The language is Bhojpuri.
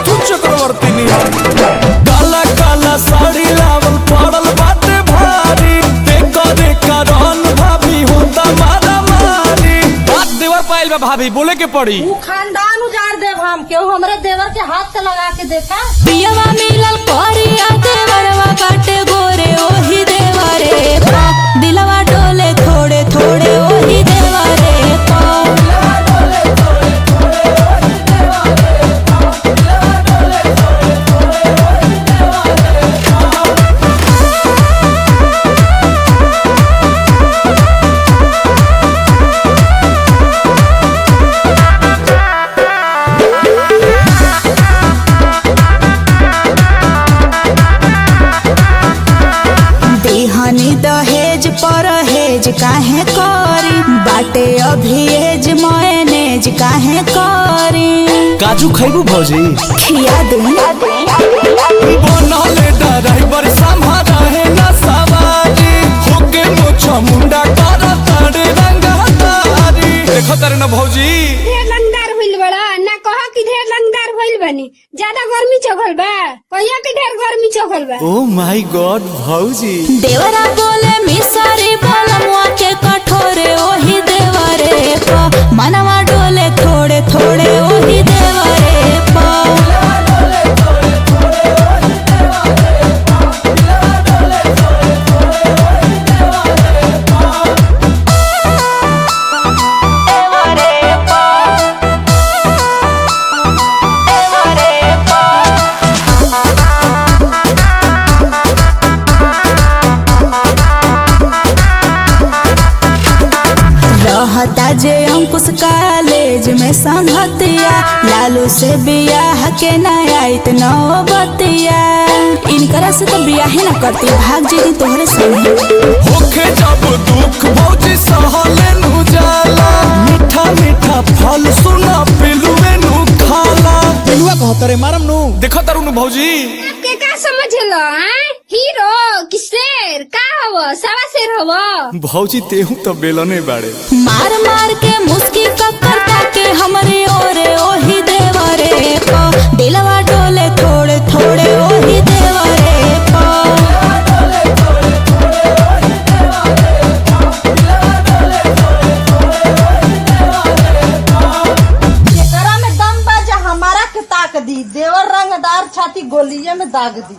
तू चक्रवर्ती काला काला साड़ी लावल पड़ल बाटे भारी देखो देखा रहन भाभी होता मारा मारी बात देवर पाइल बा भाभी बोले के पड़ी तू खानदान उजाड़ देव हम क्यों हमरे देवर के हाथ से लगा के देखा पियवा मिलल कोरिया देवरवा बाटे गोरे ओही देवरे पा दिलवा डोले थोड़े थोड़े ओही देवरे पा दहेज परहेज काहे करी बाटे अभी एज मैनेज काहे करी काजू खैबू भौजी खिया दे बनले ड्राइवर संभारा है ना सवारी होके मोछा मुंडा कर तारे रंगा तारी देखो तारे ना भौजी ढेर लंगदार भइल बड़ा ना कह कि ढेर लंगदार भइल बनी ज्यादा गर्मी चघल बा कहिया कि ढेर गर्मी चघल बा ओ माय गॉड भौजी देवरा बोले मिसरी बलमुआ के कठोरे ओही देवरे पा मनवा डोले थोड़े थोड़े ओही देवरे पा रहता जे अंकुश कॉलेज में संगतिया लालू से बियाह के नयाइत नौबतिया इनकरा से तो बियाह न करती भाग जेदी तोहरे संगे होके जब दुख भौजी सहले नु जाला मीठा मीठा फल सुना पिलुए नु खाला पिलुआ कहतरे मारम नु देखो तारू नु भौजी आपके का समझलो हैं हीरो कि शेर का हवो सवा शेर हवो भौजी तेहू तो बेलने बाड़े मार मार के मुस्की ककरता के हमरे ओरे ओही देवरे पा दिलवा डोले थोड़े थोड़े ओही देवरे पा एकरा में दम बा जे हमारा के ताक दी देवर रंगदार छाती गोलिये में दाग दी।